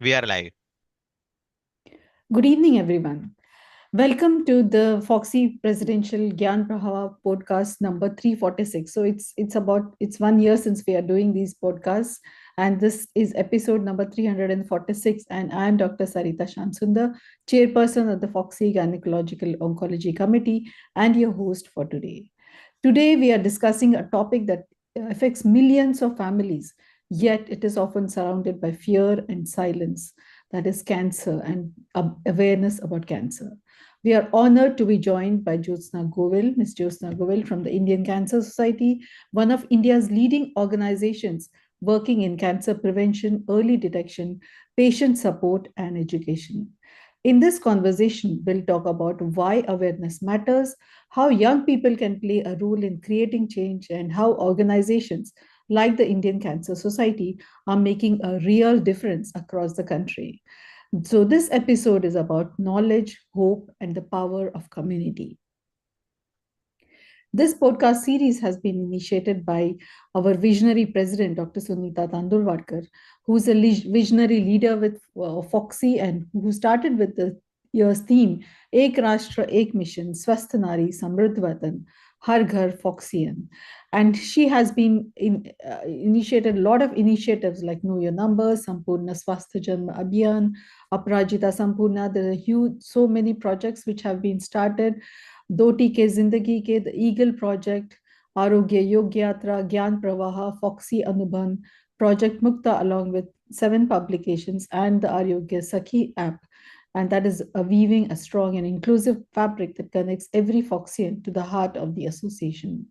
We are live. Good evening, everyone. Welcome to the Foxy Presidential Gyan Pravah podcast number 346. So it's 1 year since we are doing these podcasts, and this is episode number 346. And I am Dr. Sarita Shamsundar, chairperson of the Foxy Gynecological Oncology Committee, and your host for today. Today we are discussing a topic that affects millions of families, yet it is often surrounded by fear and silence, that is cancer and awareness about cancer. We are honored to be joined by Jyotsna Govil, Ms. Jyotsna Govil from the Indian Cancer Society, one of India's leading organizations working in cancer prevention, early detection, patient support, and education. In this conversation, we'll talk about why awareness matters, how young people can play a role in creating change, and how organizations like the Indian Cancer Society are making a real difference across the country. So, this episode is about knowledge, hope, and the power of community. This podcast series has been initiated by our visionary president, Dr. Sunita Tandulwadkar, who is a visionary leader with Foxy and who started with the year's theme, Ek Rashtra, Ek Mission, Swasth Nari, Samriddh Vatan, Har Ghar Foxyan. And she has initiated a lot of initiatives like Know Your Numbers, Sampurna Swasth Janma Abhiyan, Aparajita Sampurna. There are huge, so many projects which have been started. दो टीके जिंदगी के the eagle project आरोग्य योग यात्रा ज्ञान प्रवाह foxy अनुबंध project mukta along with 7 publications and the Arogya Sakhi app, and that is weaving a strong and inclusive fabric that connects every Foxian to the heart of the association.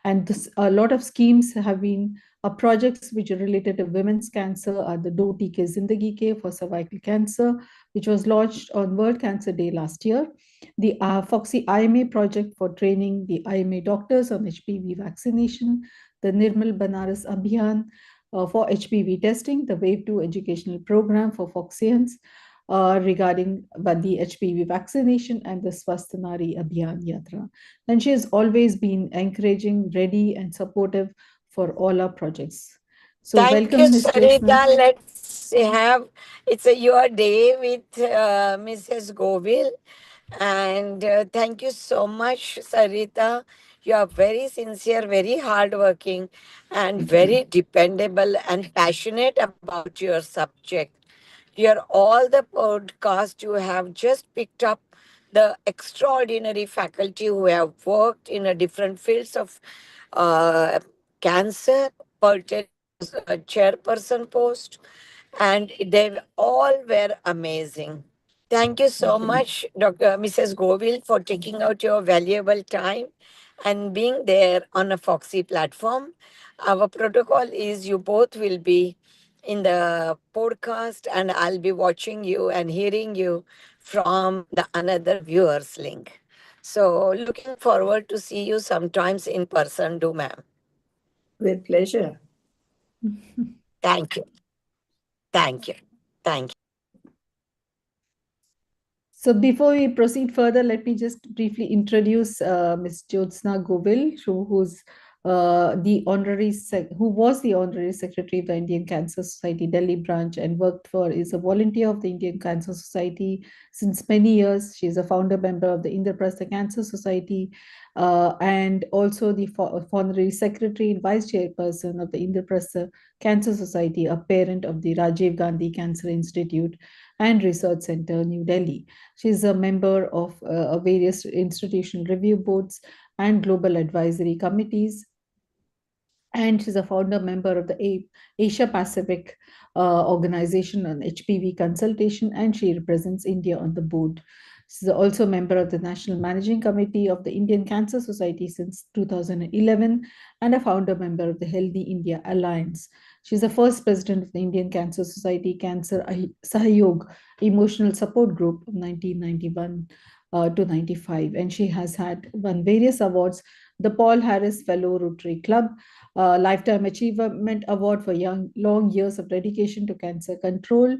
And a lot of schemes have been projects which are related to women's cancer are the Do Tike Zindagi Ke for cervical cancer, which was launched on World Cancer Day last year. The Foxy IMA project for training the IMA doctors on HPV vaccination, the Nirmal Banaras Abhiyan for HPV testing, the Wave 2 educational program for Foxians, regarding the HPV vaccination, and the Swasthanari Abhiyan Yatra. And she has always been encouraging, ready, and supportive for all our projects. So, Thank you, welcome, Ms. Jyotsna. Sarita. Let's have your day with Mrs. Govil. And thank you so much, Sarita. You are very sincere, very hardworking, and Thank you. very dependable and passionate about your subject. Your all the podcast you have just picked up the extraordinary faculty who have worked in a different fields of uh, cancer, pertaining to a chairperson post, and they all were amazing. Thank you so Thank you. much, Dr. Mrs. Govil, for taking out your valuable time and being there on a Foxy platform. Our protocol is you both will be in the podcast, and I'll be watching you and hearing you from the another viewers link. So looking forward to see you sometimes in person, do ma'am. With pleasure. Thank you. Thank you. Thank you. So before we proceed further, let me just briefly introduce Ms. Jyotsna Govil, who's who was the honorary secretary of the Indian Cancer Society Delhi branch and is a volunteer of the Indian Cancer Society since many years. She is a founder member of the Indraprastha Cancer Society and also the honorary secretary and vice chairperson of the Indraprastha Cancer Society, a parent of the Rajiv Gandhi Cancer Institute and Research Center, New Delhi. She is a member of various institutional review boards and global advisory committees. And she's a founder member of the Asia Pacific Organization on HPV consultation, and she represents India on the board. She's also a member of the National Managing Committee of the Indian Cancer Society since 2011 and a founder member of the Healthy India Alliance. She's the first president of the Indian Cancer Society Cancer Sahyog Emotional Support Group of 1991 to 95, and she has won various awards: the Paul Harris Fellow Rotary Club, Lifetime Achievement Award for long years of dedication to cancer control,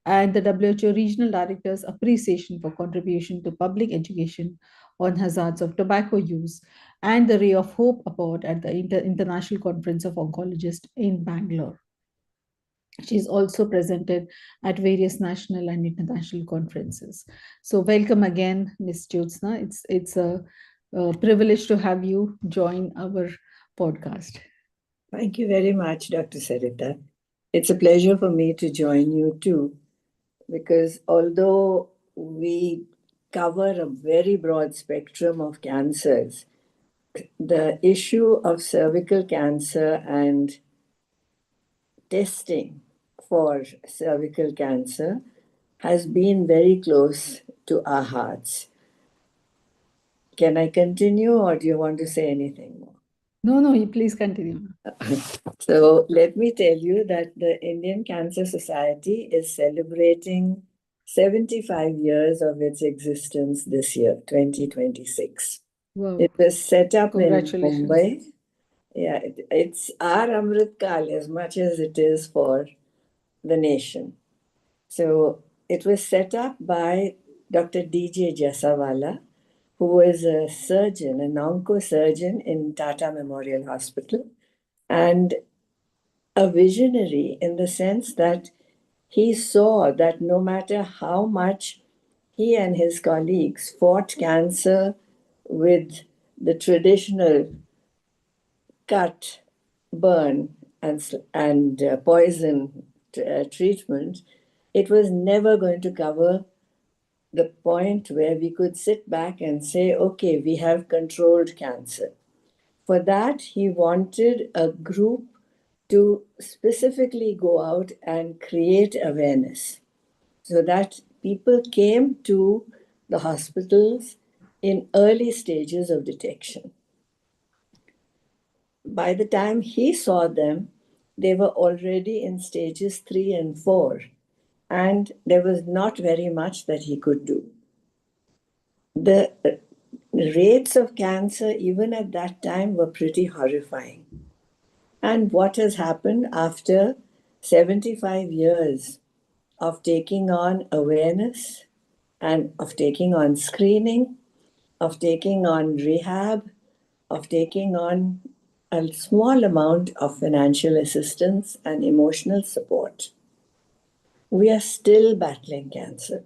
and the WHO Regional Director's Appreciation for Contribution to Public Education on Hazards of Tobacco Use, and the Ray of Hope Award at the International Conference of Oncologists in Bangalore. She's also presented at various national and international conferences. So welcome again, Ms. Jyotsna. It's a privilege to have you join our podcast. Thank you very much, Dr. Sarita. It's a pleasure for me to join you too, because although we cover a very broad spectrum of cancers, the issue of cervical cancer and testing for cervical cancer has been very close to our hearts. Can I continue, or do you want to say anything more? No, you please continue. So let me tell you that the Indian Cancer Society is celebrating 75 years of its existence this year, 2026. Wow. It was set up in Congratulations. Mumbai. Yeah, it's our Amrit Kal as much as it is for the nation. So it was set up by Dr. D.J. Jasawala, who is a surgeon, an onco-surgeon in Tata Memorial Hospital, and a visionary in the sense that he saw that no matter how much he and his colleagues fought cancer with the traditional cut, burn, and poison treatment, it was never going to cover the point where we could sit back and say, okay, we have controlled cancer. For that, he wanted a group to specifically go out and create awareness so that people came to the hospitals in early stages of detection. By the time he saw them, they were already in stages 3 and 4, and there was not very much that he could do. The rates of cancer, even at that time, were pretty horrifying. And what has happened after 75 years of taking on awareness and of taking on screening, of taking on rehab, of taking on a small amount of financial assistance and emotional support? We are still battling cancer.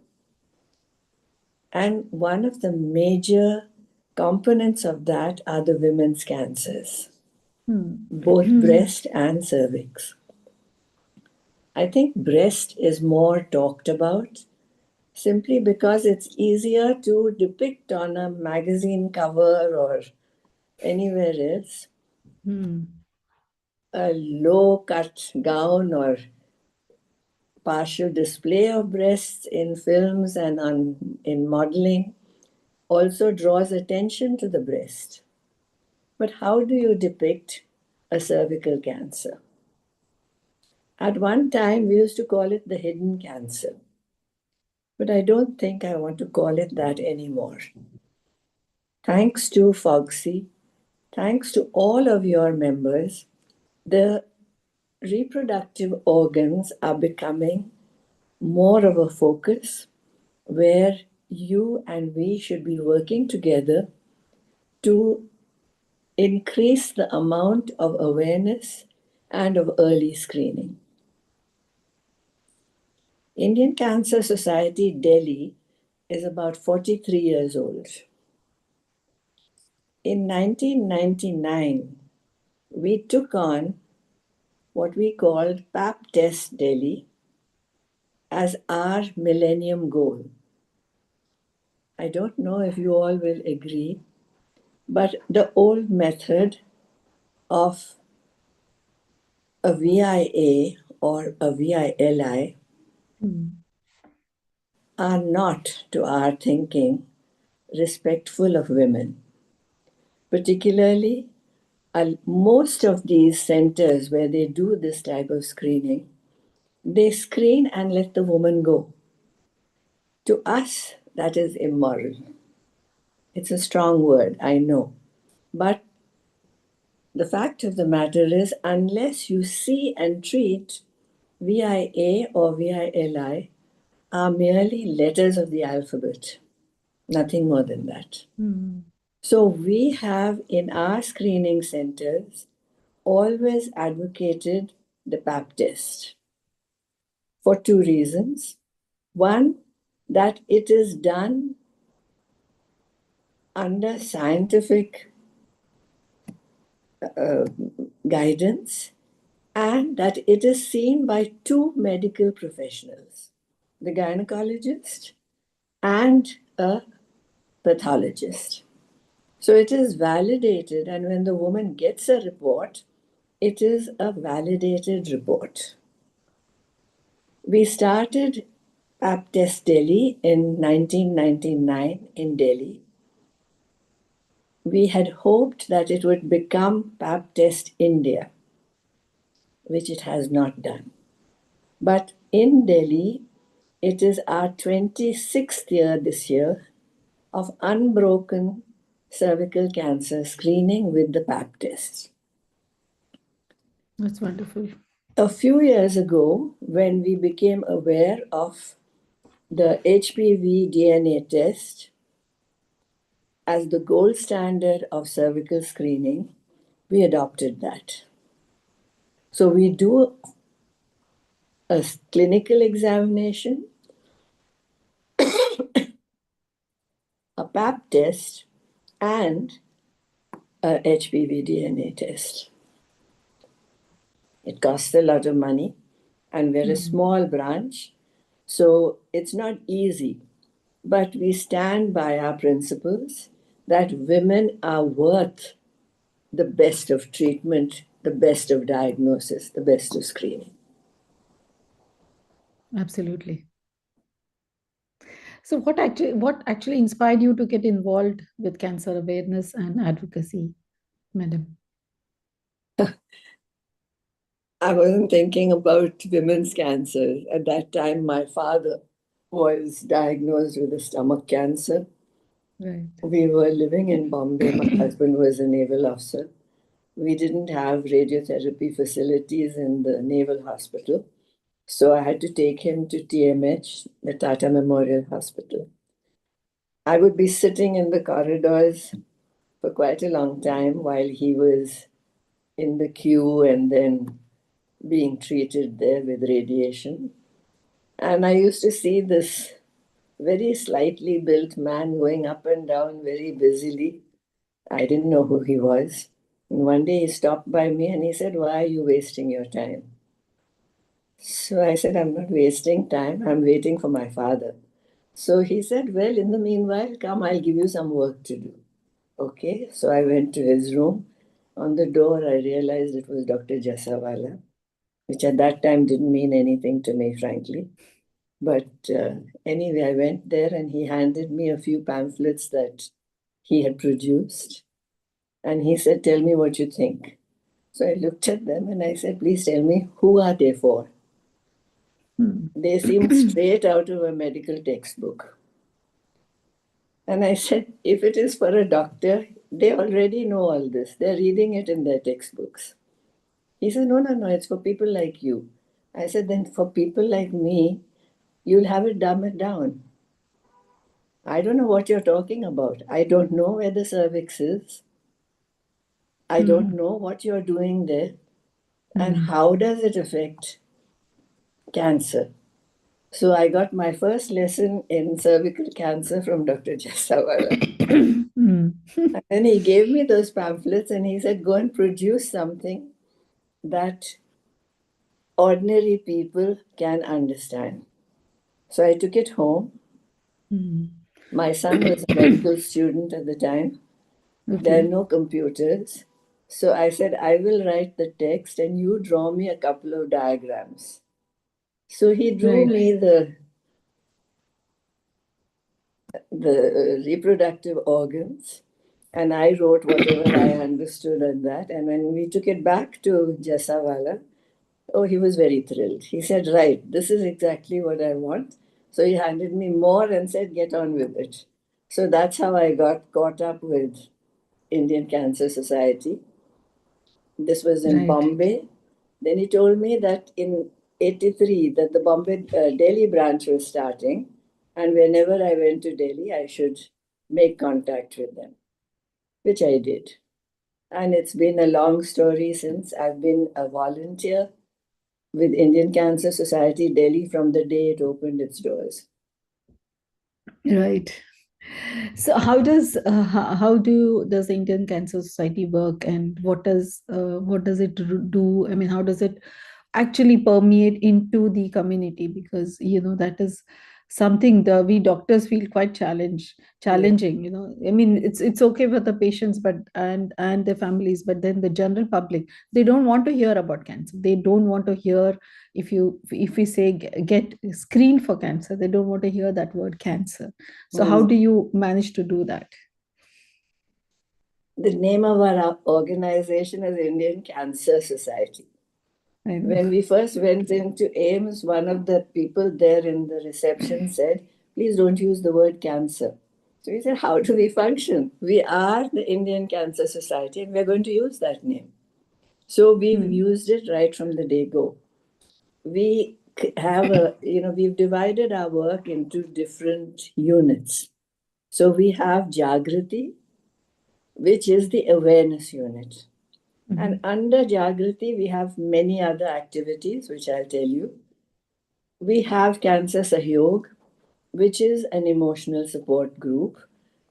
And one of the major components of that are the women's cancers, both breast and cervix. I think breast is more talked about simply because it's easier to depict on a magazine cover or anywhere else. A low cut gown or partial display of breasts in films and in modeling also draws attention to the breast. But how do you depict a cervical cancer? At one time, we used to call it the hidden cancer. But I don't think I want to call it that anymore. Thanks to Fogsi, thanks to all of your members, the reproductive organs are becoming more of a focus where you and we should be working together to increase the amount of awareness and of early screening. Indian Cancer Society Delhi is about 43 years old. In 1999, we took on what we called PAP Test Delhi as our millennium goal. I don't know if you all will agree, but the old method of a VIA or a VILI are not, to our thinking, respectful of women. Particularly, most of these centers where they do this type of screening, they screen and let the woman go. To us, that is immoral. It's a strong word, I know. But the fact of the matter is, unless you see and treat, VIA or VILI are merely letters of the alphabet, nothing more than that. So we have in our screening centers always advocated the PAP test. for two reasons. One, that it is done under scientific guidance, and that it is seen by two medical professionals, the gynecologist and a pathologist. So it is validated, and when the woman gets a report, it is a validated report. We started Pap Test Delhi in 1999 in Delhi. We had hoped that it would become Pap Test India, which it has not done. But in Delhi, it is our 26th year this year of unbroken cervical cancer screening with the Pap test. That's wonderful. A few years ago, when we became aware of the HPV DNA test as the gold standard of cervical screening, we adopted that. So we do a clinical examination, a Pap test, and a HPV DNA test. It costs a lot of money, and we're a small branch, so it's not easy. But we stand by our principles that women are worth the best of treatment, the best of diagnosis, the best of screening. Absolutely. So what actually inspired you to get involved with cancer awareness and advocacy, madam? I wasn't thinking about women's cancer. At that time, my father was diagnosed with a stomach cancer. Right. We were living in Bombay. My husband was a naval officer. We didn't have radiotherapy facilities in the naval hospital. So I had to take him to TMH, the Tata Memorial Hospital. I would be sitting in the corridors for quite a long time while he was in the queue and then being treated there with radiation. And I used to see this very slightly built man going up and down very busily. I didn't know who he was. And one day he stopped by me and he said, "Why are you wasting your time?" So I said, "I'm not wasting time. I'm waiting for my father." So he said, "Well, in the meanwhile, come, I'll give you some work to do." Okay, so I went to his room. On the door, I realized it was Dr. Jasawala, which at that time didn't mean anything to me, frankly. But anyway, I went there and he handed me a few pamphlets that he had produced. And he said, "Tell me what you think." So I looked at them and I said, "Please tell me, who are they for?" They seemed straight out of a medical textbook. And I said, "If it is for a doctor, they already know all this. They're reading it in their textbooks." He said, "No, no, no, it's for people like you." I said, "Then for people like me, you'll have it dumb it down. I don't know what you're talking about. I don't know where the cervix is. I don't know what you're doing there. And how does it affect cancer?" So I got my first lesson in cervical cancer from Dr. Jasawala. And then he gave me those pamphlets and he said, "Go and produce something that ordinary people can understand." So I took it home. My son was a medical student at the time. There are no computers. So I said, "I will write the text and you draw me a couple of diagrams." So he drew me the reproductive organs, and I wrote whatever I understood on that. And when we took it back to Jasawala, oh, he was very thrilled. He said, "Right, this is exactly what I want." So he handed me more and said, "Get on with it." So that's how I got caught up with Indian Cancer Society. This was in Bombay. Then he told me that in 83 that the Bombay Delhi branch was starting, and whenever I went to Delhi, I should make contact with them, which I did. And it's been a long story since. I've been a volunteer with Indian Cancer Society Delhi from the day it opened its doors. Right. So how does the Indian Cancer Society work, and what does it do? I mean, how does it actually permeate into the community? Because that is something the we doctors feel quite challenging. I mean, it's okay for the patients, but and their families, but then the general public, they don't want to hear about cancer. They don't want to hear, if we say get screened for cancer, they don't want to hear that word cancer. So how do you manage to do that? The name of our organization is Indian Cancer Society. When we first went into AIMS, one of the people there in the reception said, please don't use the word cancer. So we said, how do we function? We are the Indian Cancer Society and we're going to use that name. So we've used it right from the day go. We have we've divided our work into different units. So we have Jagrati, which is the awareness unit. And under Jagrati, we have many other activities, which I'll tell you. We have Cancer Sahyog, which is an emotional support group,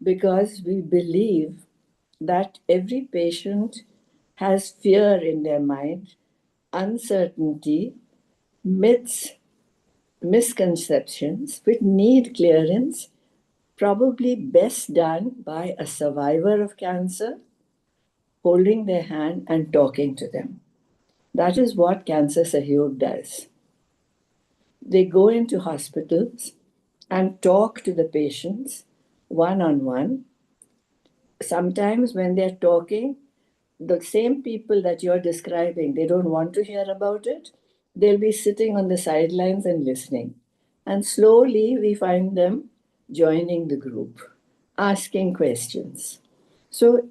because we believe that every patient has fear in their mind, uncertainty, myths, misconceptions, which need clearance, probably best done by a survivor of cancer, holding their hand and talking to them. That is what Cancer Sahyog does. They go into hospitals and talk to the patients one on one. Sometimes, when they're talking, the same people that you're describing, they don't want to hear about it. They'll be sitting on the sidelines and listening. And slowly, we find them joining the group, asking questions. So,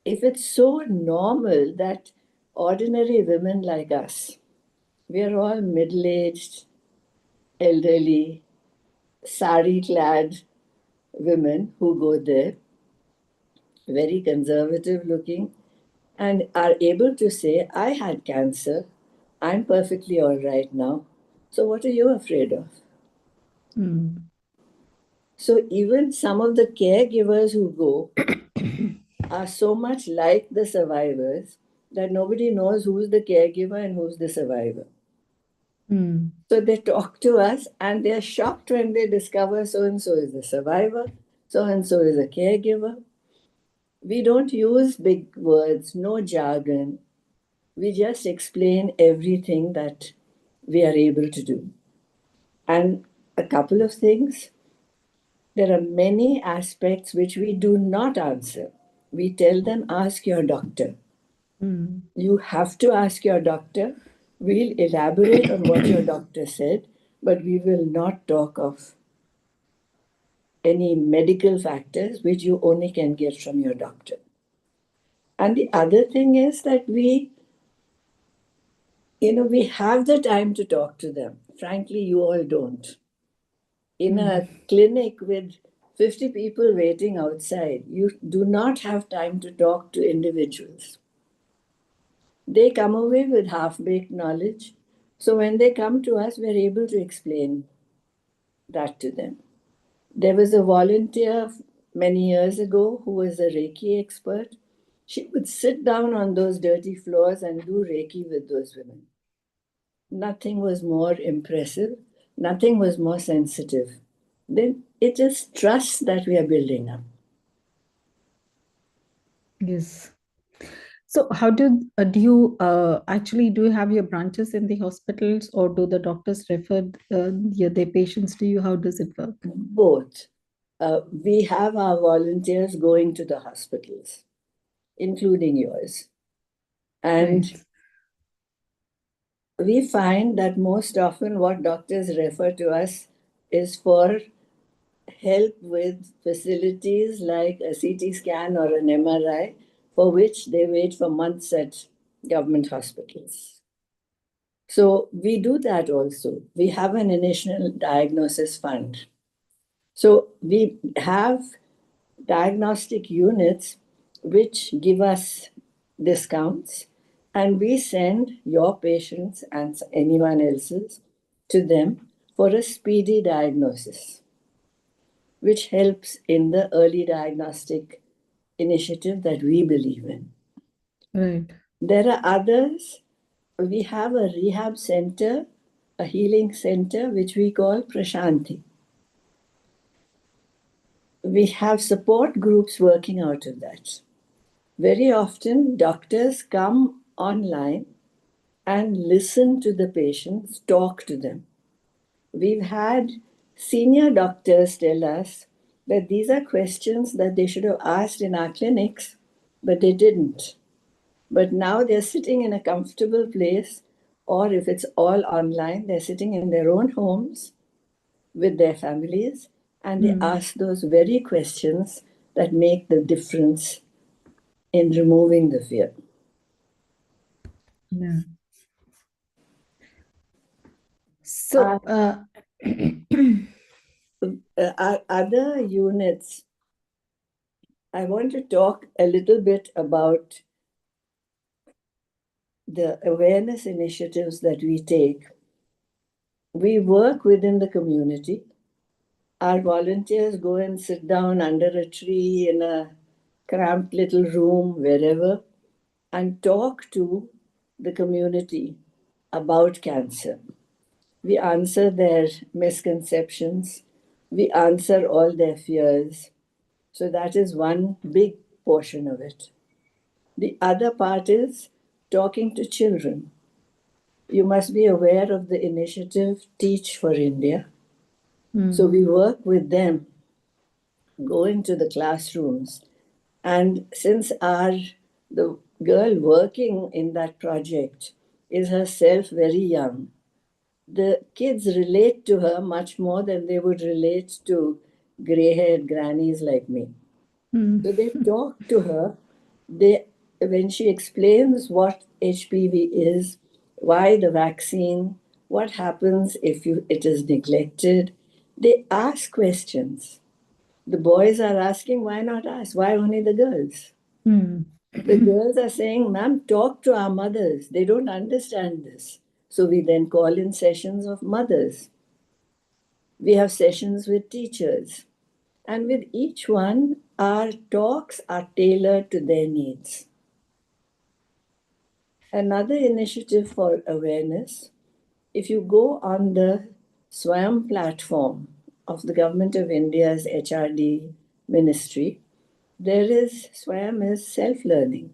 if it's so normal that ordinary women like us, we are all middle aged, elderly, sari clad women who go there, very conservative looking, and are able to say, I had cancer, I'm perfectly all right now. So, what are you afraid of? So, even some of the caregivers who go are so much like the survivors that nobody knows who's the caregiver and who's the survivor. So they talk to us and they're shocked when they discover so and so is the survivor, so and so is a caregiver. We don't use big words, no jargon. We just explain everything that we are able to do. And a couple of things. There are many aspects which we do not answer. We tell them, ask your doctor. You have to ask your doctor. We'll elaborate on what your doctor said, but we will not talk of any medical factors which you only can get from your doctor. And the other thing is that we have the time to talk to them. Frankly, you all don't. In a clinic with 50 people waiting outside, you do not have time to talk to individuals. They come away with half-baked knowledge. So when they come to us, we're able to explain that to them. There was a volunteer many years ago who was a Reiki expert. She would sit down on those dirty floors and do Reiki with those women. Nothing was more impressive. Nothing was more sensitive. Then it is trust that we are building up. Yes. So how do you actually do you have your branches in the hospitals, or do the doctors refer their patients to you? How does it work? Both. We have our volunteers going to the hospitals, including yours. And we find that most often what doctors refer to us is for help with facilities like a CT scan or an MRI, for which they wait for months at government hospitals. So we do that also. We have an initial diagnosis fund. So we have diagnostic units which give us discounts, and we send your patients and anyone else's to them for a speedy diagnosis, which helps in the early diagnostic initiative that we believe in. Right. There are others. We have a rehab center, a healing center, which we call Prashanti. We have support groups working out of that. Very often, doctors come online and listen to the patients, talk to them. We've had senior doctors tell us that these are questions that they should have asked in our clinics, but they didn't. But now they're sitting in a comfortable place, or if it's all online, they're sitting in their own homes with their families, and they ask those very questions that make the difference in removing the fear. Yeah. So, Our other units, I want to talk a little bit about the awareness initiatives that we take. We work within the community. Our volunteers go and sit down under a tree in a cramped little room, wherever, and talk to the community about cancer. We answer their misconceptions. We answer all their fears. So that is one big portion of it. The other part is talking to children. You must be aware of the initiative Teach for India. So we work with them, going to the classrooms. And since the girl working in that project is herself very young, the kids relate to her much more than they would relate to gray-haired grannies like me. So they talk to her. When she explains what HPV is, why the vaccine, what happens if it is neglected, they ask questions. The boys are asking, why not us? Why only the girls? The girls are saying, ma'am, talk to our mothers. They don't understand this. So we then call in sessions of mothers. We have sessions with teachers. And with each one, our talks are tailored to their needs. Another initiative for awareness, if you go on the SWAM platform of the Government of India's HRD ministry, there is SWAM is self-learning.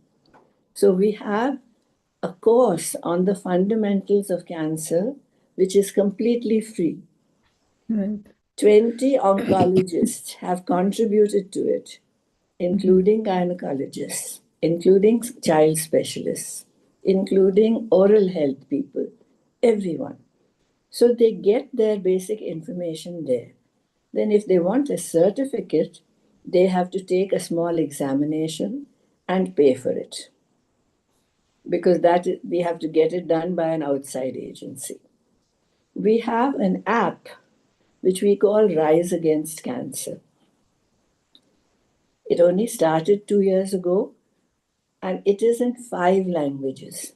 So we have a course on the fundamentals of cancer, which is completely free. right. 20 oncologists have contributed to it, including gynecologists, including child specialists, including oral health people, everyone. So they get their basic information there. Then if they want a certificate, they have to take a small examination and pay for it, because we have to get it done by an outside agency. We have an app which we call Rise Against Cancer. It only started 2 years ago, and it is in 5 languages.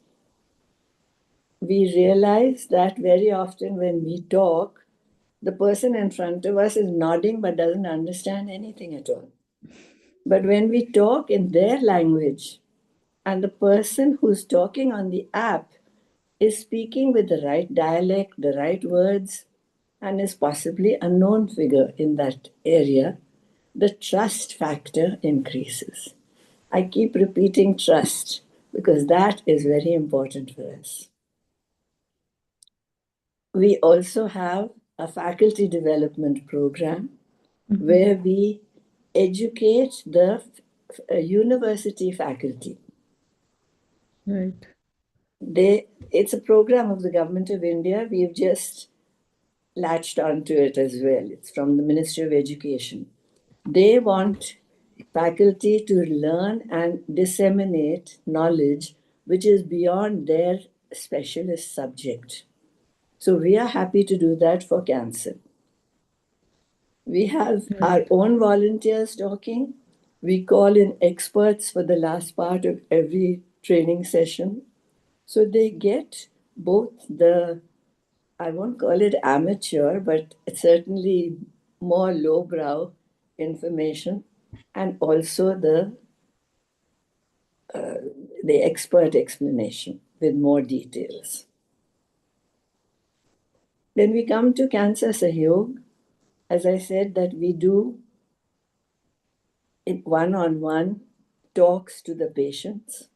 We realize that very often when we talk, the person in front of us is nodding but doesn't understand anything at all. But when we talk in their language, and the person who's talking on the app is speaking with the right dialect, the right words, and is possibly a known figure in that area, the trust factor increases. I keep repeating trust because that is very important for us. We also have a faculty development program where we educate the university faculty. Right. It's a program of the Government of India. We've just latched onto it as well. It's from the Ministry of Education. They want faculty to learn and disseminate knowledge which is beyond their specialist subject. So we are happy to do that for cancer. We have our own volunteers talking. We call in experts for the last part of every training session. So they get both the, I won't call it amateur, but it's certainly more lowbrow information, and also the expert explanation with more details. Then we come to Cancer Sahyog. As I said, that we do one-on-one talks to the patients.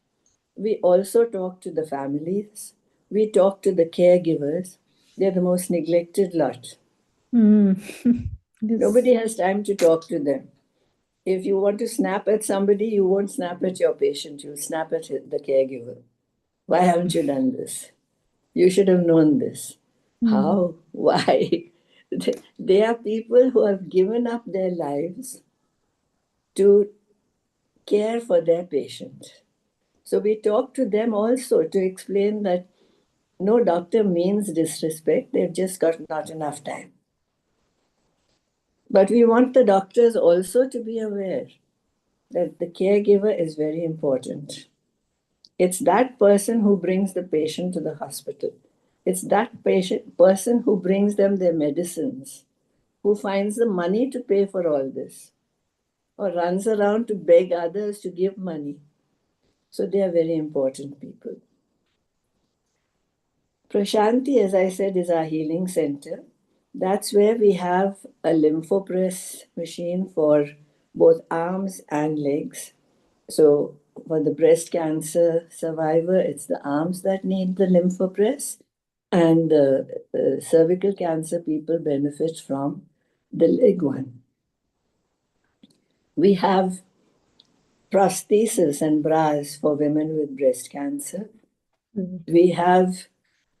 We also talk to the families. We talk to the caregivers. They're the most neglected lot. Mm. Yes. Nobody has time to talk to them. If you want to snap at somebody, you won't snap at your patient, you'll snap at the caregiver. Why haven't you done this? You should have known this. How? Why? They are people who have given up their lives to care for their patient. So we talk to them also to explain that no doctor means disrespect, they've just got not enough time. But we want the doctors also to be aware that the caregiver is very important. It's that person who brings the patient to the hospital. It's that person who brings them their medicines, who finds the money to pay for all this, or runs around to beg others to give money. So they are very important people. Prashanti, as I said, is our healing center. That's where we have a lymphopress machine for both arms and legs. So for the breast cancer survivor, it's the arms that need the lymphopress, and the cervical cancer people benefit from the leg one. We have prosthesis and bras for women with breast cancer. We have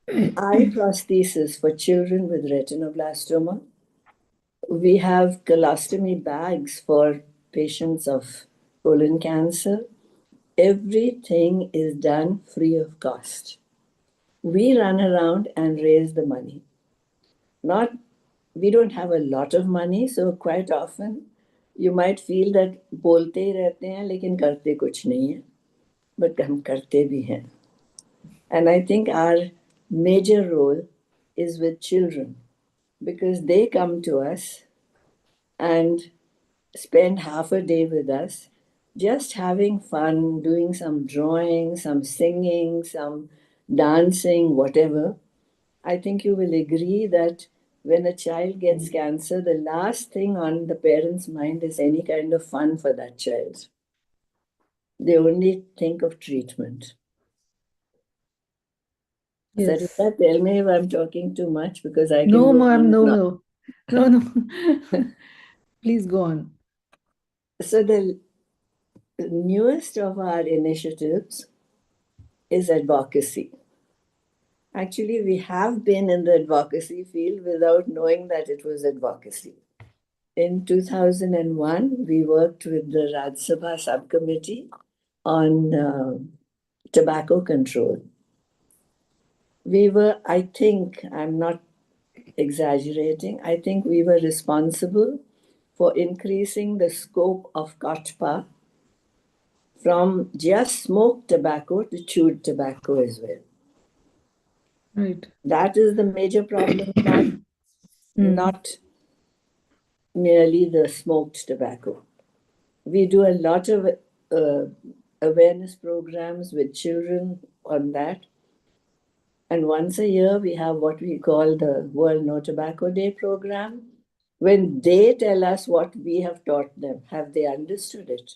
eye prosthesis for children with retinoblastoma. We have colostomy bags for patients of colon cancer. Everything is done free of cost. We run around and raise the money. We don't have a lot of money, so quite often you might feel that बोलते ही रहते हैं लेकिन करते कुछ नहीं है, but हम करते भी हैं. And I think our major role is with children, because they come to us and spend half a day with us, just having fun, doing some drawing, some singing, some dancing, whatever. I think you will agree that when a child gets cancer, the last thing on the parent's mind is any kind of fun for that child. They only think of treatment. Yes. Sarita, tell me if I'm talking too much, because I can No, go ma'am, on no, and on. no. Please go on. So the newest of our initiatives is advocacy. Actually, we have been in the advocacy field without knowing that it was advocacy. In 2001, we worked with the Rajya Sabha subcommittee on tobacco control. We were, I think, I'm not exaggerating, I think we were responsible for increasing the scope of KOTPA from just smoked tobacco to chewed tobacco as well. Right. That is the major problem now, not merely the smoked tobacco. We do a lot of awareness programs with children on that. And once a year, we have what we call the World No Tobacco Day program. When they tell us what we have taught them, have they understood it?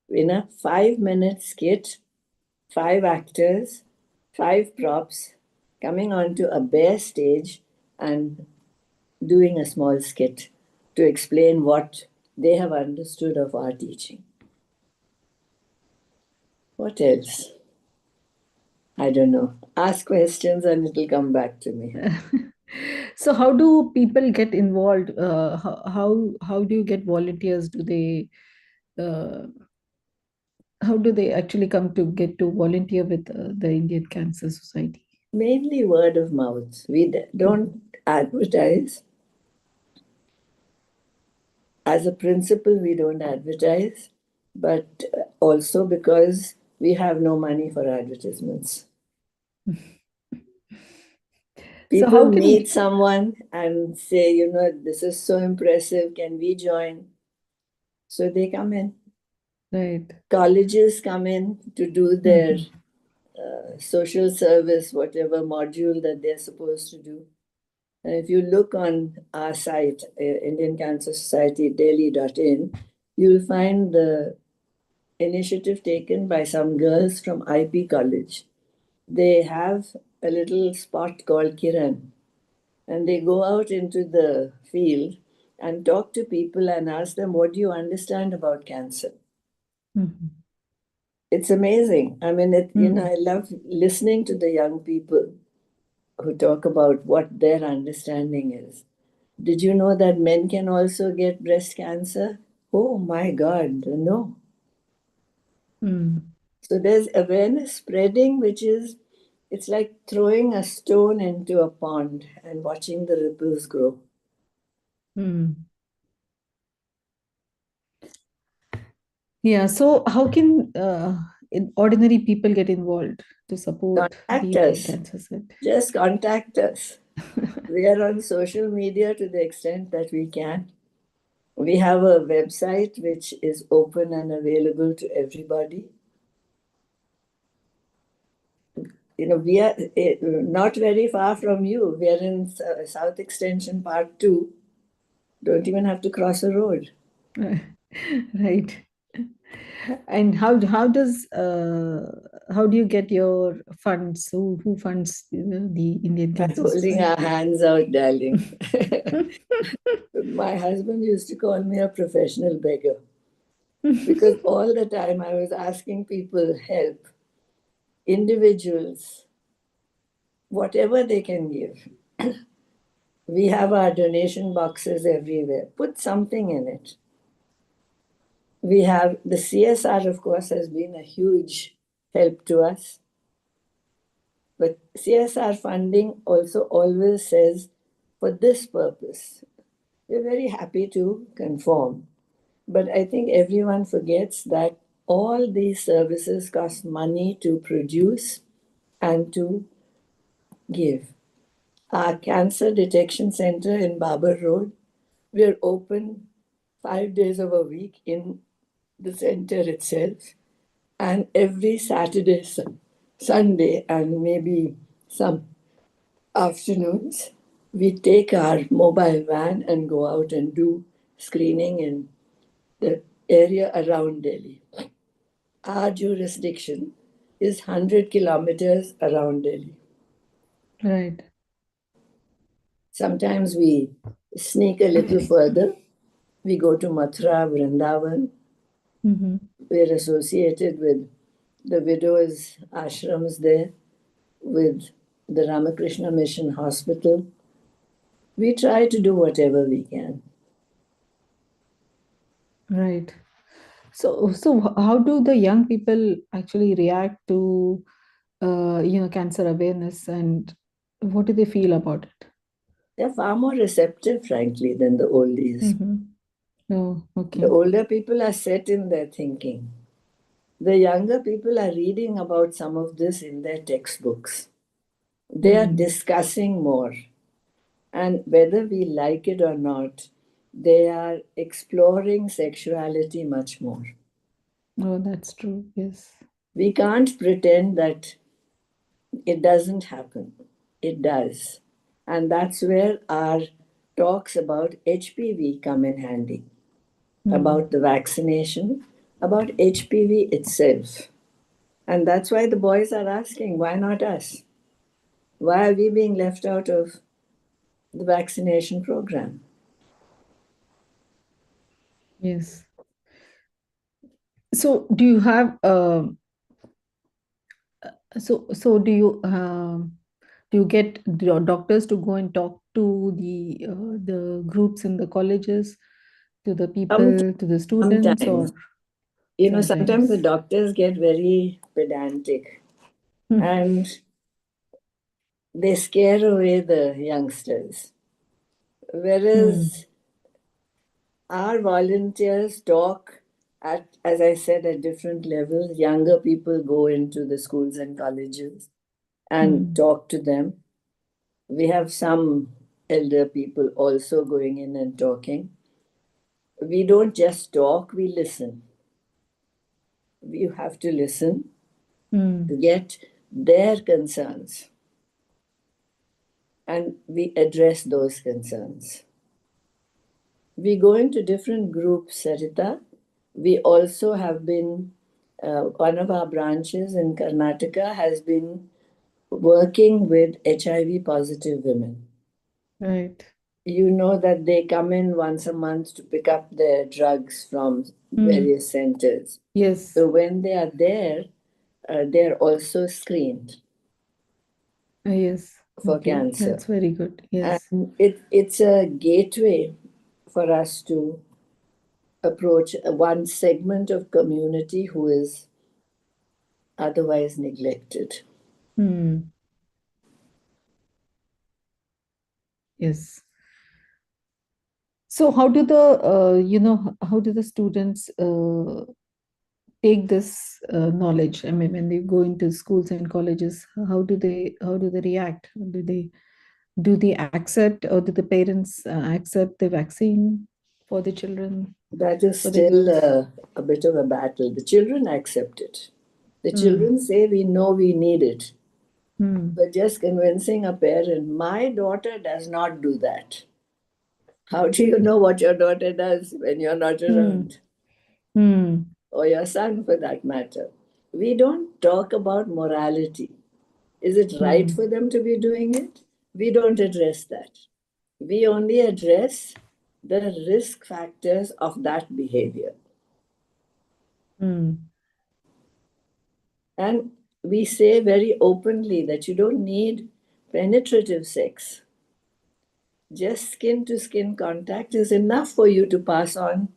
In a 5-minute skit, 5 actors, 5 props coming onto a bare stage and doing a small skit to explain what they have understood of our teaching. What else? I don't know. Ask questions and it'll come back to me. So how do people get involved? How do you get volunteers? Uh, how do they actually come to get to volunteer with the Indian Cancer Society? Mainly word of mouth. We don't advertise. As a principle, we don't advertise, but also because we have no money for advertisements. So People how can meet someone and say, you know, this is so impressive, can we join? So they come in. right? Colleges come in to do their social service, whatever module that they're supposed to do. And if you look on our site, Indian Cancer Society Daily.in, you'll find the initiative taken by some girls from IP College. They have a little spot called Kiran, and they go out into the field and talk to people and ask them, what do you understand about cancer? Mm-hmm. It's amazing. I mean, Mm-hmm. I love listening to the young people who talk about what their understanding is. Did you know that men can also get breast cancer? Oh my God, no. Mm-hmm. So there's awareness spreading, which is, it's like throwing a stone into a pond and watching the ripples grow. Mm. Yeah. So how can ordinary people get involved to support Contact the us. cancer side? Just contact us. We are on social media to the extent that we can. We have a website which is open and available to everybody. You know, we are not very far from you. We are in South Extension Part 2. Don't even have to cross a road. Right. And how do you get your funds? Who funds the Indian By Cancer holding Society? our hands out, darling. My husband used to call me a professional beggar because all the time I was asking people help, individuals, whatever they can give. We have our donation boxes everywhere. Put something in it. We have the CSR, of course, has been a huge help to us. But CSR funding also always says for this purpose. We're very happy to conform. But I think everyone forgets that all these services cost money to produce and to give. Our cancer detection center in Babar Road, we're open 5 days of a week in the center itself, and every Saturday, Sunday, and maybe some afternoons, we take our mobile van and go out and do screening in the area around Delhi. Our jurisdiction is 100 kilometers around Delhi. Right. Sometimes we sneak a little further. We go to Mathura, Vrindavan. Mm-hmm. We're associated with the widows' ashrams there, with the Ramakrishna Mission Hospital. We try to do whatever we can. Right. So how do the young people actually react to cancer awareness, and what do they feel about it? They're far more receptive, frankly, than the oldies. Mm-hmm. Oh, The okay. older people are set in their thinking. The younger people are reading about some of this in their textbooks. They are Mm. discussing more. And whether we like it or not, they are exploring sexuality much more. Oh, that's true. Yes. We can't pretend that it doesn't happen. It does. And that's where our talks about HPV come in handy, Mm. about the vaccination, about HPV itself. And that's why the boys are asking, why not us? Why are we being left out of the vaccination program? Yes. So do you have do you get your doctors to go and talk to the groups in the colleges, to the people, to the students, Sometimes, or sometimes the sometimes? doctors get very pedantic Hmm. and they scare away the youngsters. Hmm. Whereas our volunteers talk at, as I said, at different levels. Younger people go into the schools and colleges. and talk to them. We have some elder people also going in and talking. We don't just talk, we listen. You have to listen to get their concerns, and we address those concerns. We go into different groups, Sarita. We also have been, one of our branches in Karnataka has been working with HIV positive women. Right. You know that they come in once a month to pick up their drugs from various centers. Yes. So when they are there, they're also screened Yes. for Okay. cancer. That's very good. Yes. And it's a gateway for us to approach one segment of community who is otherwise neglected. Yes. So how do the how do the students take this knowledge? I mean, when they go into schools and colleges, how do they react? Do they accept, or do the parents accept the vaccine for the children, That is for the still girls? a bit of a battle. The children accept it. The children say, we know we need it. But just convincing a parent, my daughter does not do that. How do you know what your daughter does when you're not around? Or your son for that matter? We don't talk about morality. Is it right for them to be doing it? We don't address that. We only address the risk factors of that behavior. And we say very openly that you don't need penetrative sex. Just skin to skin contact is enough for you to pass on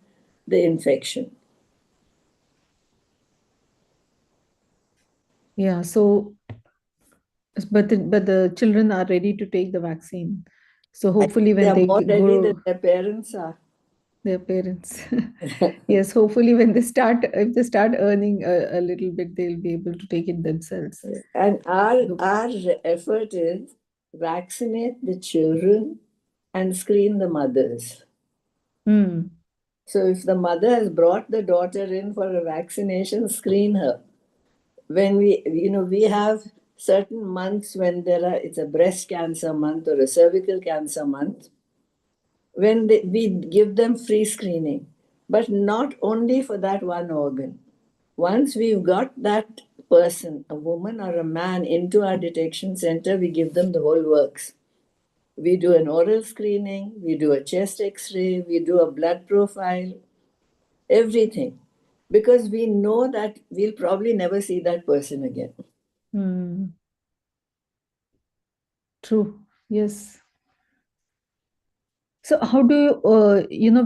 the infection. Yeah. So, but the children are ready to take the vaccine. So I hopefully, think they when are they more ready than grow, their parents are. their parents, yes, hopefully when if they start earning a little bit, they'll be able to take it themselves. And our effort is vaccinate the children and screen the mothers. So if the mother has brought the daughter in for a vaccination, screen her. When we have certain months when it's a breast cancer month or a cervical cancer month, when we give them free screening, but not only for that one organ. Once we've got that person, a woman or a man, into our detection center, we give them the whole works. We do an oral screening, we do a chest x-ray, we do a blood profile, everything. Because we know that we'll probably never see that person again. True. Yes. So how do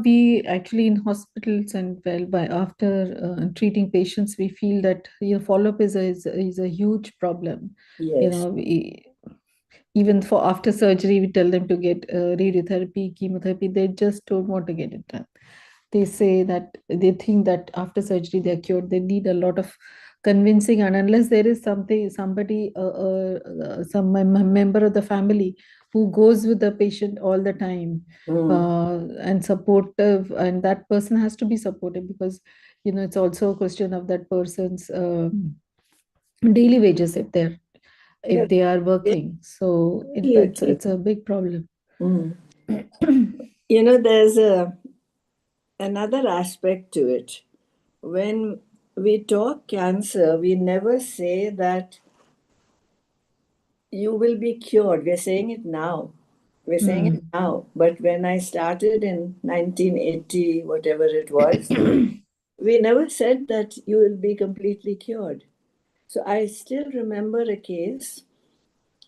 we actually in hospitals, and well, by after treating patients, we feel that follow-up is a huge problem. Yes. Even for after surgery, we tell them to get radiotherapy, chemotherapy. They just don't want to get it done. They say that they think that after surgery they're cured. They need a lot of convincing, and unless there is somebody, some member of the family who goes with the patient all the time, and supportive, and that person has to be supportive, because it's also a question of that person's daily wages, if Yeah, they are working. So really true. it's a big problem. There's another aspect to it. When we talk cancer, we never say that you will be cured. We're saying it now. We're saying it now. But when I started in 1980, whatever it was, we never said that you will be completely cured. So I still remember a case.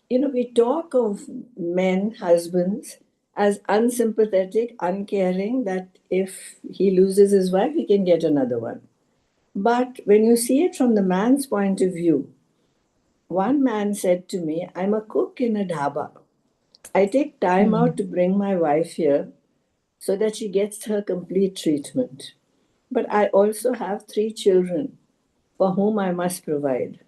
We talk of men, husbands, as unsympathetic, uncaring, that if he loses his wife, he can get another one. But when you see it from the man's point of view, one man said to me, I'm a cook in a dhaba. I take time out to bring my wife here so that she gets her complete treatment. But I also have 3 children for whom I must provide.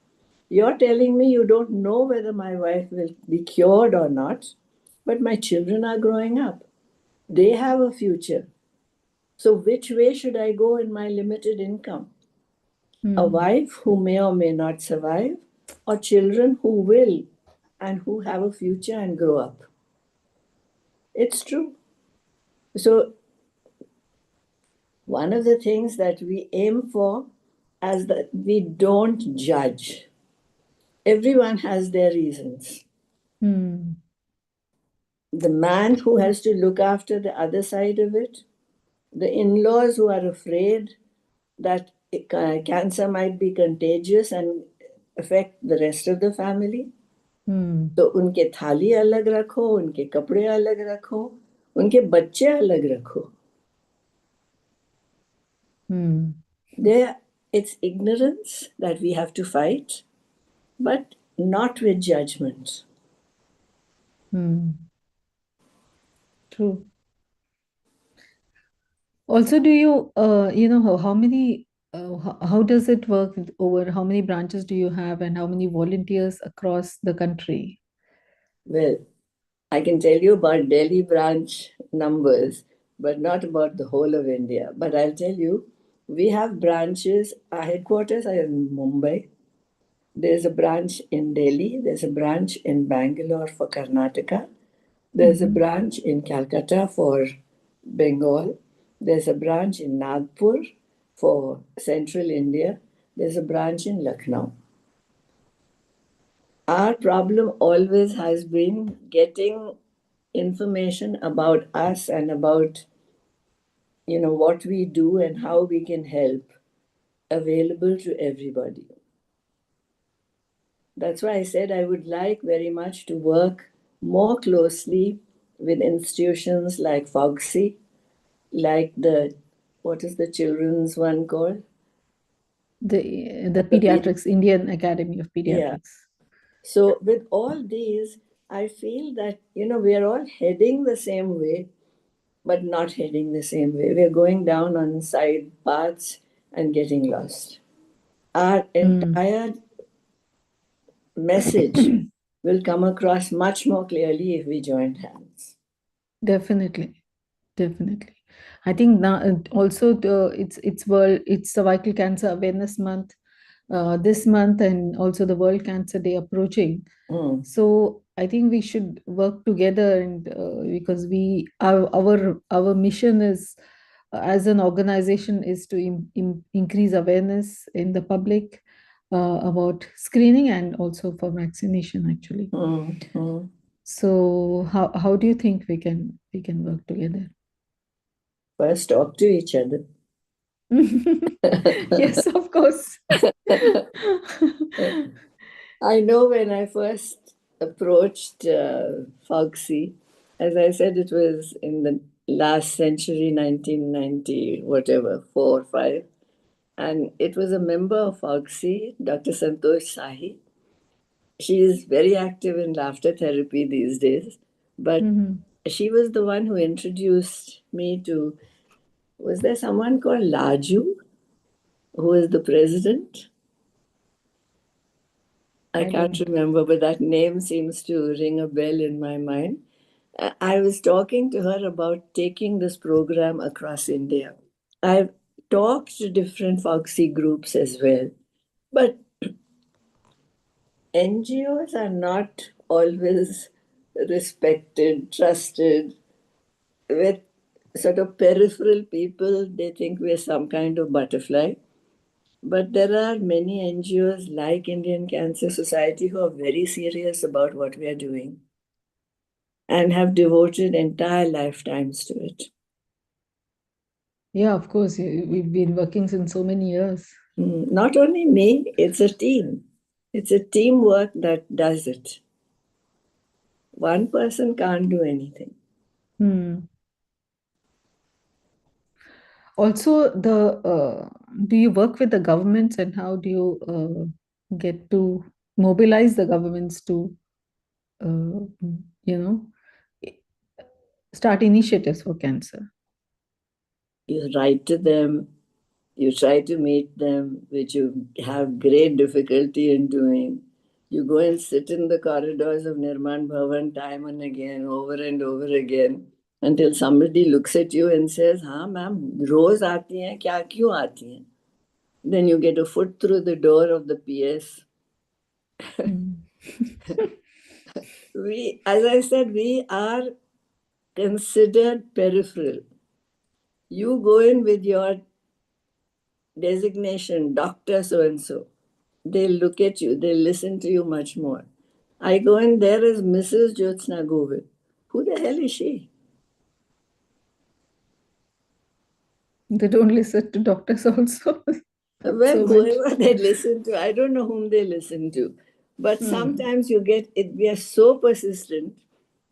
You're telling me you don't know whether my wife will be cured or not, but my children are growing up. They have a future. So, which way should I go in my limited income? A wife who may or may not survive, or children who will and who have a future and grow up? It's true. So, one of the things that we aim for is that we don't judge. Everyone has their reasons. The man who has to look after the other side of it, the in laws who are afraid that cancer might be contagious and affect the rest of the family. तो उनके थाली अलग रखो, उनके कपड़े अलग रखो, उनके बच्चे अलग रखो. It's ignorance that we have to fight, but not with judgment. True. Also, do you, how many, how does it work over how many branches do you have and how many volunteers across the country? Well, I can tell you about Delhi branch numbers, but not about the whole of India. But I'll tell you, we have branches, our headquarters are in Mumbai. There's a branch in Delhi, there's a branch in Bangalore for Karnataka, there's a branch in Calcutta for Bengal, there's a branch in Nagpur for central India, there's a branch in Lucknow. Our problem always has been getting information about us and about what we do and how we can help available to everybody. That's why I said I would like very much to work more closely with institutions like Fogsi, like what is the children's one called? The Pediatrics, Indian Academy of Pediatrics. Yeah. So with all these, I feel that, we are all heading the same way, but not heading the same way. We're going down on side paths and getting lost. Our entire message will come across much more clearly if we join hands. Definitely. I think now also it's Cervical Cancer Awareness Month this month, and also the World Cancer Day approaching. So I think we should work together, and because our mission is as an organization is to increase awareness in the public about screening and also for vaccination actually. So how do you think we can work together? First, talk to each other. Yes, of course. I know when I first approached Fogsi, as I said, it was in the last century, 1990, whatever, 4 or 5. And it was a member of Fogsi, Dr. Santosh Sahi. She is very active in laughter therapy these days. But she was the one who introduced me to, was there someone called Laju, who is the president? I can't remember, but that name seems to ring a bell in my mind. I was talking to her about taking this program across India. I've talked to different Foxy groups as well, but NGOs are not always respected, trusted. With sort of peripheral people, they think we're some kind of butterfly. But there are many NGOs like Indian Cancer Society who are very serious about what we are doing and have devoted entire lifetimes to it. Yeah, of course. We've been working since so many years. Not only me, it's a team. It's a teamwork that does it. One person can't do anything. Also, do you work with the governments, and how do you get to mobilize the governments to, start initiatives for cancer? You write to them, You try to meet them, which you have great difficulty in doing. You go and sit in the corridors of Nirman Bhavan time and again, over and over again, until somebody looks at you and says, "Haan, ma'am, roz aati hain, kya kyun aati hain?" Then you get a foot through the door of the PS. As I said, we are considered peripheral. You go in with your designation, doctor so and so. They'll look at you, they'll listen to you much more. I go in, there is Mrs. Jyotsna Govind. Who the hell is she? They don't listen to doctors also. Well, So whoever they listen to, I don't know whom they listen to. But sometimes you get it, we are so persistent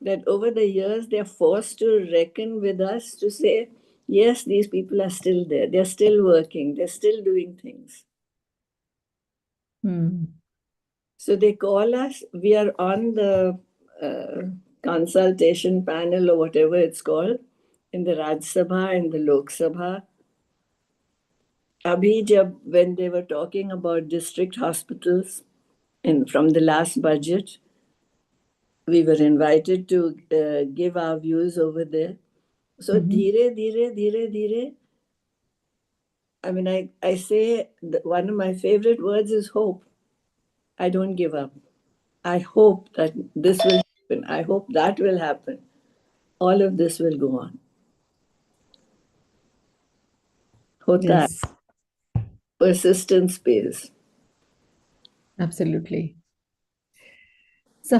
that over the years they're forced to reckon with us to say, yes, these people are still there, they're still working, they're still doing things. So they call us, we are on the consultation panel or whatever it's called, in the Raj Sabha, in the Lok Sabha. When they were talking about district hospitals from the last budget, we were invited to give our views over there. So, dhire. I mean, I say one of my favorite words is hope. I don't give up. I hope that this will happen. I hope that will happen. All of this will go on. Hota hai. yes, Persistence pays. absolutely. So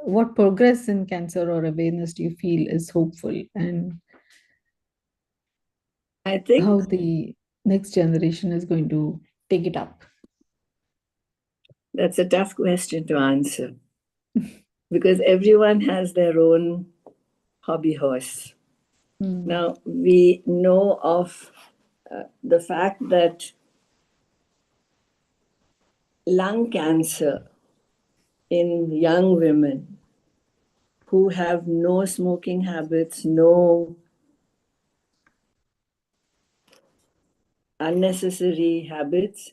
what progress in cancer or awareness do you feel is hopeful, and I think how the next generation is going to take it up? that's a tough question to answer because everyone has their own hobby horse. Now, we know of the fact that lung cancer in young women who have no smoking habits, no unnecessary habits,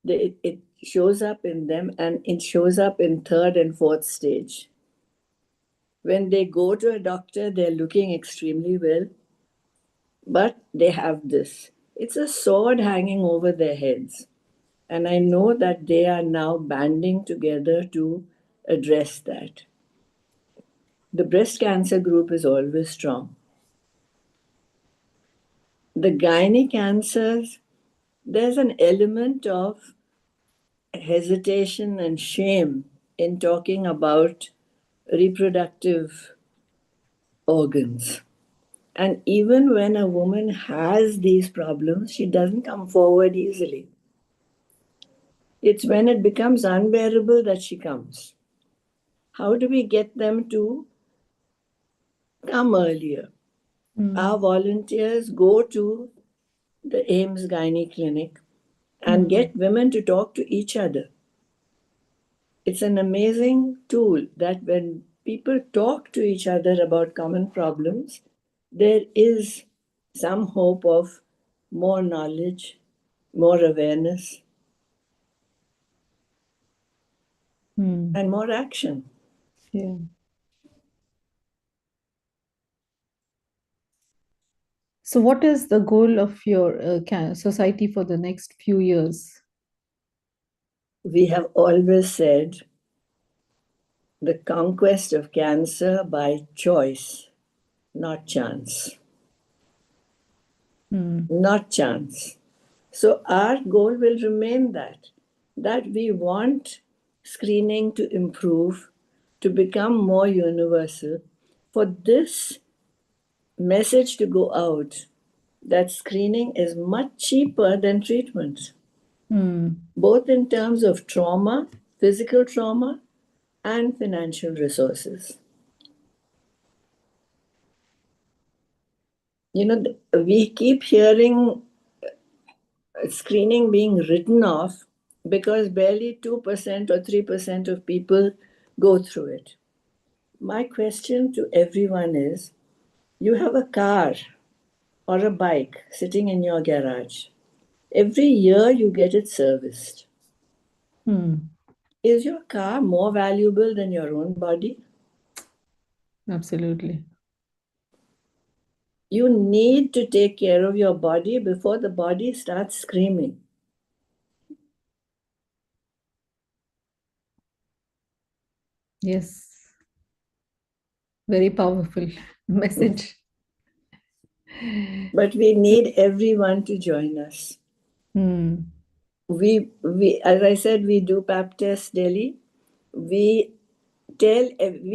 it shows up in them, and it shows up in third and fourth stage. When they go to a doctor, they're looking extremely well, but they have this. It's a sword hanging over their heads. And I know that they are now banding together to address that. The breast cancer group is always strong. The gynae cancers, there's an element of hesitation and shame in talking about reproductive organs. And even when a woman has these problems, she doesn't come forward easily. It's when it becomes unbearable that she comes. How do we get them to come earlier? Our volunteers go to the AIMS Gynae Clinic and get women to talk to each other. It's an amazing tool that when people talk to each other about common problems, there is some hope of more knowledge, more awareness, and more action. Yeah. So, what is the goal of your society for the next few years? We have always said the conquest of cancer by choice, not chance. Not chance. So our goal will remain that we want screening to improve, to become more universal, for this message to go out that screening is much cheaper than treatment, both in terms of trauma, physical trauma, and financial resources. You know, we keep hearing screening being written off because barely 2% or 3% of people go through it. My question to everyone is, you have a car, or a bike sitting in your garage. Every year you get it serviced. Is your car more valuable than your own body? Absolutely. You need to take care of your body before the body starts screaming. Yes. Very powerful message. But we need everyone to join us. We, as I said, we do pap tests daily. We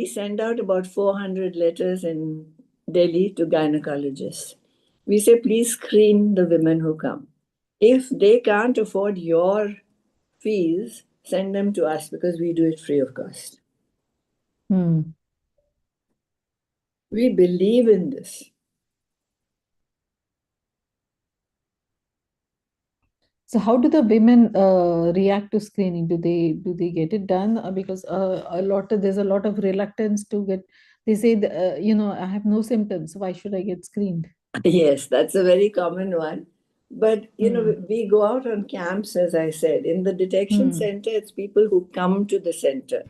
send out about 400 letters in Delhi to gynecologists. We say, please screen the women who come. If they can't afford your fees, send them to us because we do it free of cost. We believe in this. So how do the women react to screening? Do they get it done? Because there's a lot of reluctance to get. They say, I have no symptoms. Why should I get screened? Yes, that's a very common one. But, we go out on camps, as I said. In the detection center, it's people who come to the center.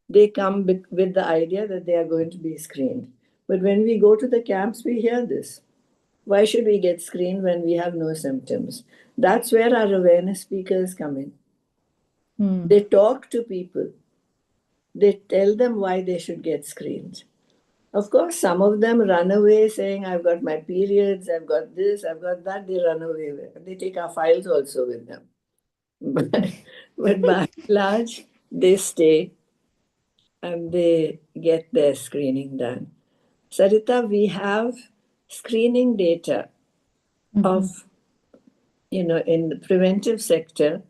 They come with the idea that they are going to be screened. But when we go to the camps, we hear this. Why should we get screened when we have no symptoms? That's where our awareness speakers come in. They talk to people. They tell them why they should get screened. Of course, some of them run away saying, I've got my periods, I've got this, I've got that. They run away. They take our files also with them. But by and large, they stay and they get their screening done. Sarita, we have screening data of, in the preventive sector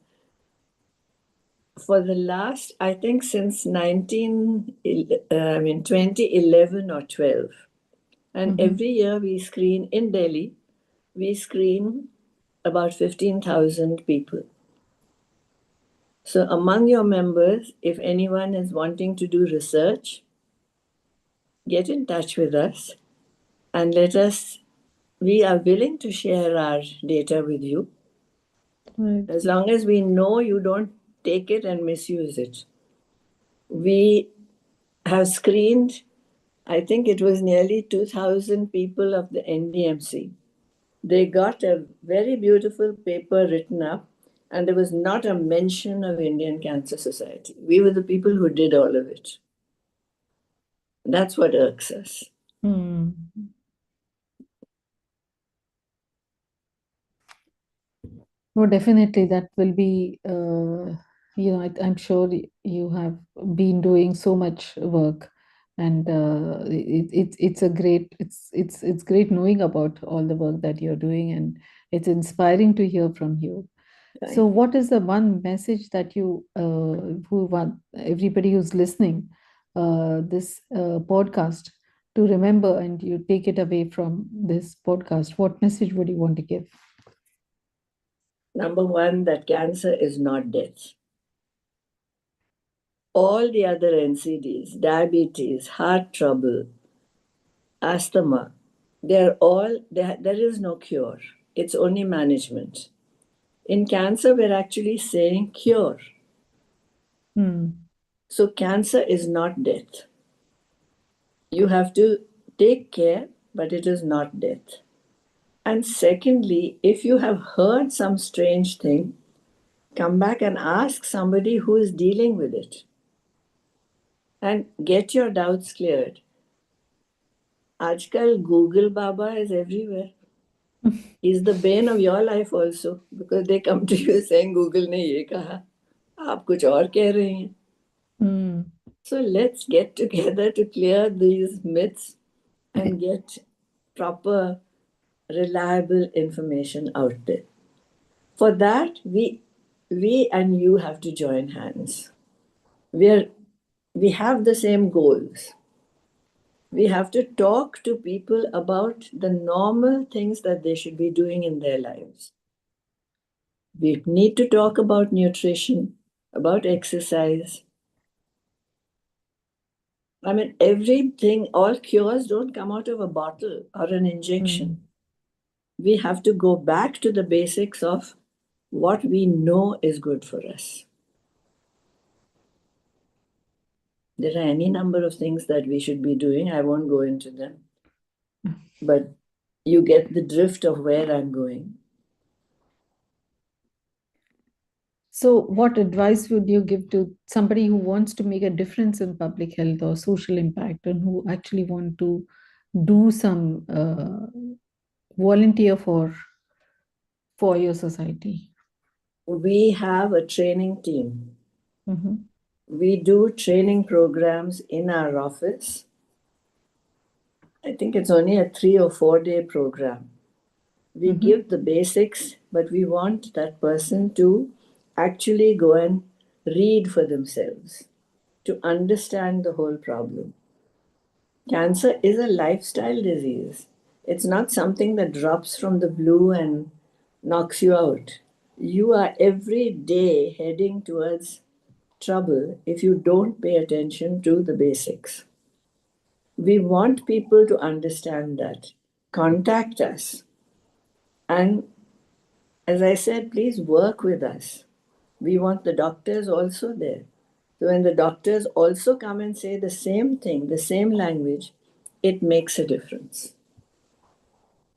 for the last, I think, since 2011 or 12. And every year we screen in Delhi, we screen about 15,000 people. So among your members, if anyone is wanting to do research, get in touch with us and we are willing to share our data with you. Right. As long as we know you don't take it and misuse it. We have screened, I think it was nearly 2,000 people of the NDMC. They got a very beautiful paper written up, and there was not a mention of Indian Cancer Society. We were the people who did all of it. That's what irks us. No, definitely that will be, I'm sure you have been doing so much work, and it's great knowing about all the work that you're doing, and it's inspiring to hear from you. So, what is the one message that you who want everybody who's listening this podcast to remember, and you take it away from this podcast? What message would you want to give? Number one, that cancer is not death. All the other NCDs, diabetes, heart trouble, asthma, there is no cure. It's only management. In cancer, we're actually saying cure. So cancer is not death. You have to take care, but it is not death. And secondly, if you have heard some strange thing, come back and ask somebody who is dealing with it and get your doubts cleared. Ajkal Google Baba is everywhere. He's the bane of your life also, because they come to you saying Google ने ये कहा, आप कुछ और कह रहे हैं. So let's get together to clear these myths and get proper, reliable information out there. For that, we and you have to join hands. We have the same goals. We have to talk to people about the normal things that they should be doing in their lives. We need to talk about nutrition, about exercise. I mean, everything, all cures don't come out of a bottle or an injection. we have to go back to the basics of what we know is good for us. There are any number of things that we should be doing. I won't go into them. But you get the drift of where I'm going. So, what advice would you give to somebody who wants to make a difference in public health or social impact, and who actually want to do some volunteer for your society? We have a training team. Mm-hmm. We do training programs in our office. I think it's only a 3 or 4 day program. We give the basics, but we want that person to actually go and read for themselves, to understand the whole problem. Cancer is a lifestyle disease. It's not something that drops from the blue and knocks you out. You are every day heading towards trouble if you don't pay attention to the basics. We want people to understand that. Contact us. And as I said, please work with us. We want the doctors also there. So when the doctors also come and say the same thing, the same language, it makes a difference.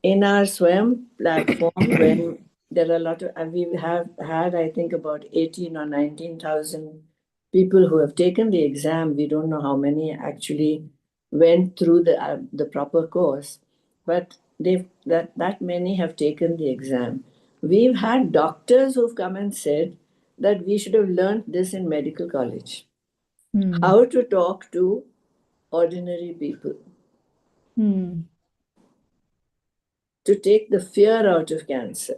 In our SWAYAM platform, when there are a lot of, we have had, I think, about 18 or 19,000 people who have taken the exam. We don't know how many actually went through the proper course, but that many have taken the exam. We've had doctors who've come and said that we should have learned this in medical college. How to talk to ordinary people, to take the fear out of cancer.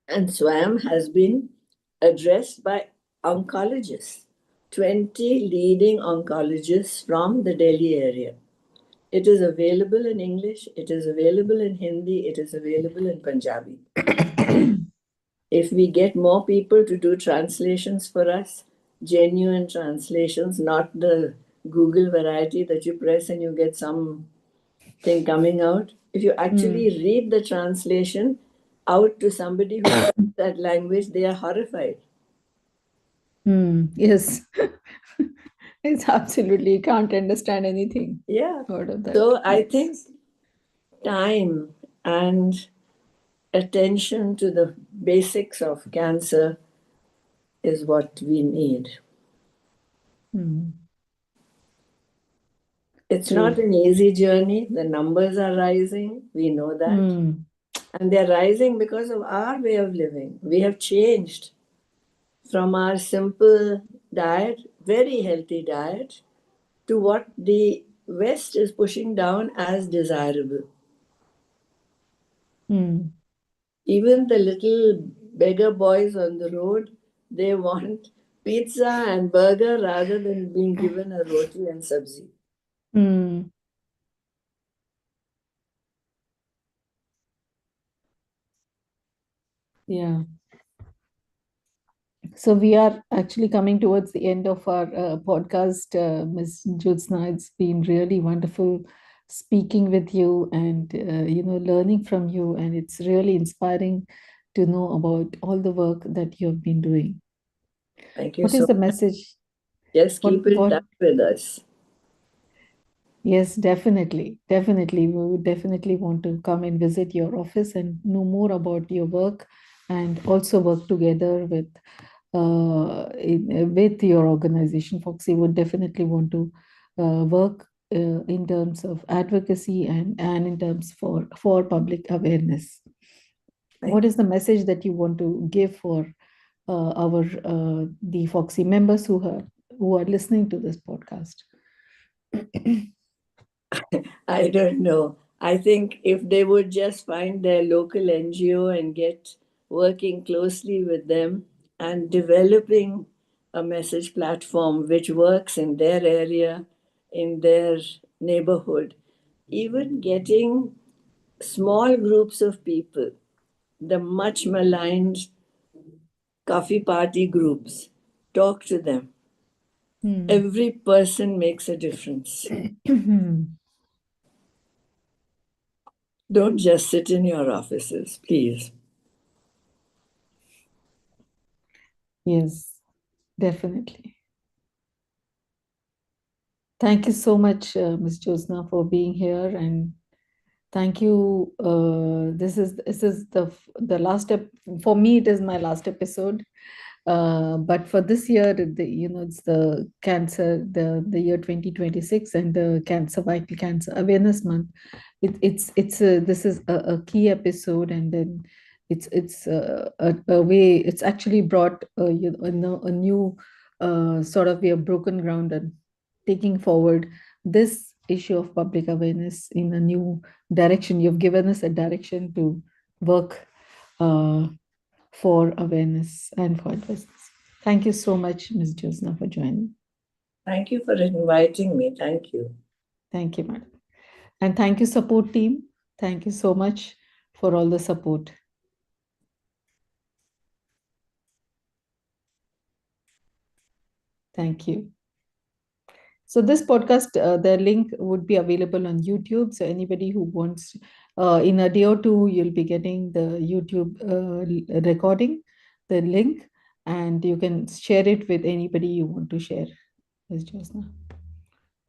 And SWAYAM has been addressed by oncologists, 20 leading oncologists from the Delhi area. It is available in English, it is available in Hindi, it is available in Punjabi. If we get more people to do translations for us, genuine translations, not the Google variety that you press and you get something coming out. If you actually read the translation out to somebody who speaks that language, they are horrified. Yes. It's absolutely, you can't understand anything. Yeah. Out of that. So I think time and attention to the basics of cancer is what we need. It's not an easy journey. The numbers are rising. We know that. And they're rising because of our way of living. We have changed from our simple diet, very healthy diet, to what the West is pushing down as desirable. Even the little beggar boys on the road, they want pizza and burger rather than being given a roti and sabzi. Yeah. So we are actually coming towards the end of our podcast, Ms. Jyotsna. It's been really wonderful speaking with you and learning from you, and it's really inspiring to know about all the work that you have been doing. Thank you What so is the much. message? Just keep in touch with us. Yes, definitely. Definitely. We would definitely want to come and visit your office and know more about your work, and also work together with your organization. Fogsi would definitely want to work in terms of advocacy and in terms for public awareness. What is the message that you want to give for the Fogsi members who are listening to this podcast? I don't know. I think if they would just find their local NGO and get working closely with them and developing a message platform which works in their area, in their neighborhood, even getting small groups of people, the much maligned coffee party groups, talk to them. Every person makes a difference. Don't just sit in your offices, please. Yes, definitely. Thank you so much, Ms. Josna, for being here, and thank you. This is the last for me. It is my last episode. But for this year, it's the cancer, the year 2026, and the cancer vital cancer awareness month. This is a key episode, and then it's a way. It's actually brought a new sort of, we have broken ground and taking forward this issue of public awareness in a new direction. You've given us a direction to work for awareness and for advocacy. Thank you so much, Ms. Josna, for joining. Thank you for inviting me. Thank you. Thank you, madam. And thank you, support team. Thank you so much for all the support. Thank you. So this podcast, the link would be available on YouTube. So anybody who wants, in a day or two, you'll be getting the YouTube recording, the link, and you can share it with anybody you want to share, Ms. Josna.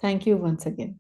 Thank you once again.